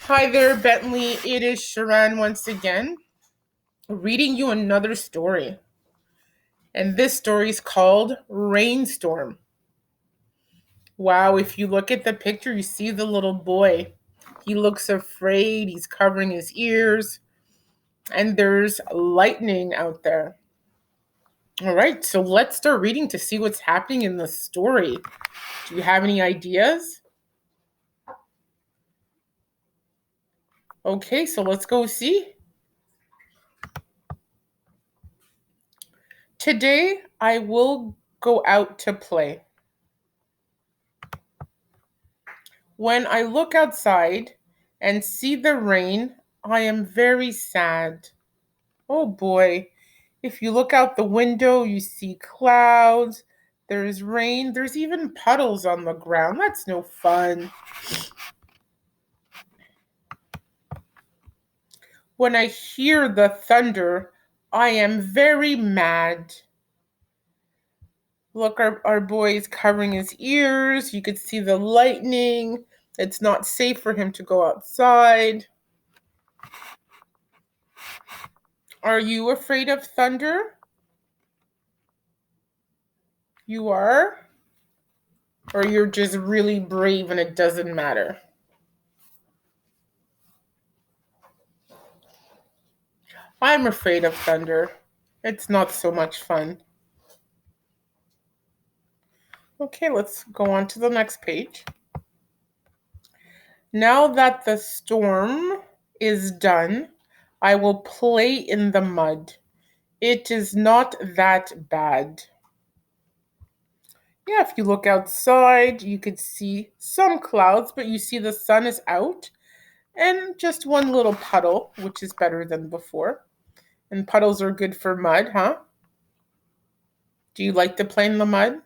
Hi there, Bentley. It is Cherran once again, reading you another story. And this story is called Rainstorm. Wow, if you look at the picture, you see the little boy. He looks afraid, he's covering his ears, and there's lightning out there. All right, so let's start reading to see what's happening in the story. Do you have any ideas? Okay, so let's go see. Today, I will go out to play. When I look outside and see the rain, I am very sad. Oh boy. If you look out the window, you see clouds, there's rain, there's even puddles on the ground. That's no fun. When I hear the thunder, I am very mad. Look, our boy is covering his ears. You could see the lightning. It's not safe for him to go outside. Are you afraid of thunder? You are? Or you're just really brave and it doesn't matter? I'm afraid of thunder. It's not so much fun. Okay, let's go on to the next page. Now that the storm is done, I will play in the mud. It is not that bad. Yeah, if you look outside, you could see some clouds, but you see the sun is out and just one little puddle, which is better than before. And puddles are good for mud, huh? Do you like to play in the mud?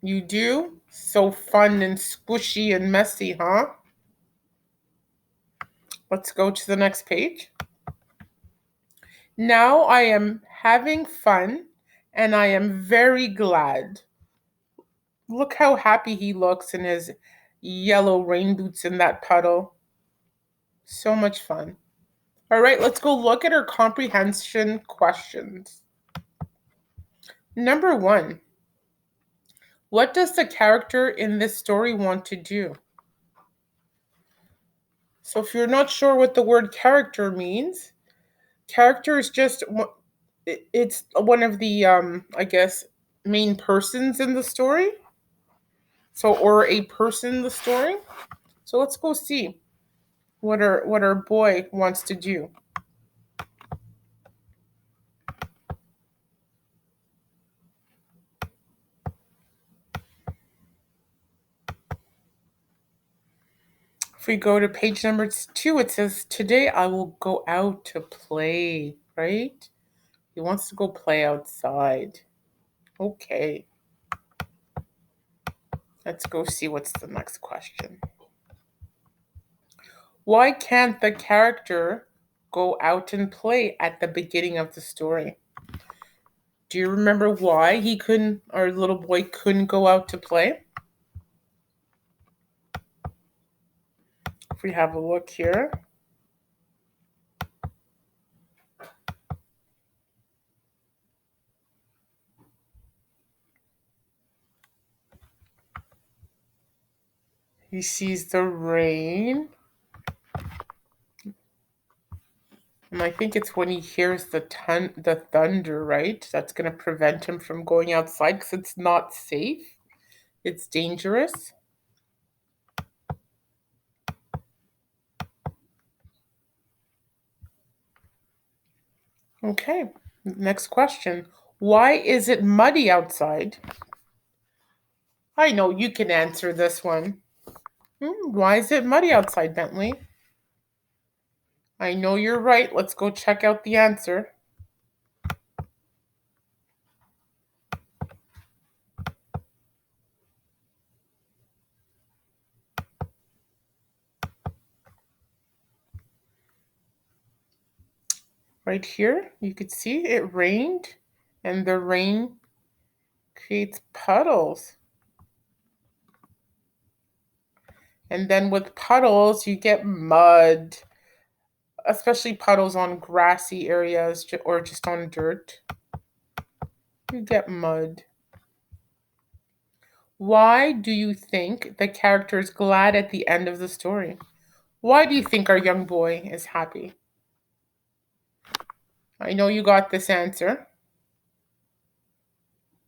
You do? So fun and squishy and messy, huh? Let's go to the next page. Now I am having fun and I am very glad. Look how happy he looks in his yellow rain boots in that puddle. So much fun. All right, let's go look at our comprehension questions. Number 1. What does the character in this story want to do? So if you're not sure what the word character means, character is just it's one of the I guess main persons in the story. So or a person in the story. So let's go see what our boy wants to do. If we go to page number 2, it says, "Today I will go out to play," right? He wants to go play outside. Okay. Let's go see what's the next question. Why can't the character go out and play at the beginning of the story? Do you remember why our little boy couldn't go out to play? If we have a look here. He sees the rain. And I think it's when he hears the thunder, right? That's going to prevent him from going outside because it's not safe. It's dangerous. Okay, next question. Why is it muddy outside? I know you can answer this one. Why is it muddy outside, Bentley? I know you're right. Let's go check out the answer. Right here, you could see it rained, and the rain creates puddles. And then with puddles, you get mud, especially puddles on grassy areas or just on dirt. You get mud. Why do you think the character is glad at the end of the story? Why do you think our young boy is happy? I know you got this answer.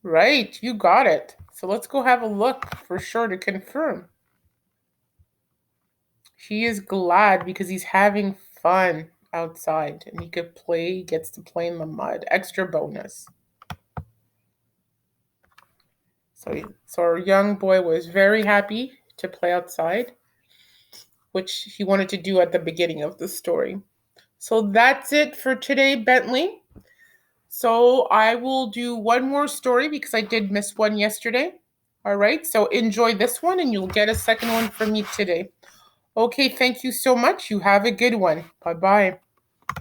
Right, you got it. So let's go have a look for sure to confirm. He is glad because he's having fun outside and he gets to play in the mud. Extra bonus. So our young boy was very happy to play outside, which he wanted to do at the beginning of the story. So that's it for today, Bentley. So I will do one more story because I did miss one yesterday. All right, so enjoy this one and you'll get a second one from me today. Okay, thank you so much. You have a good one. Bye-bye.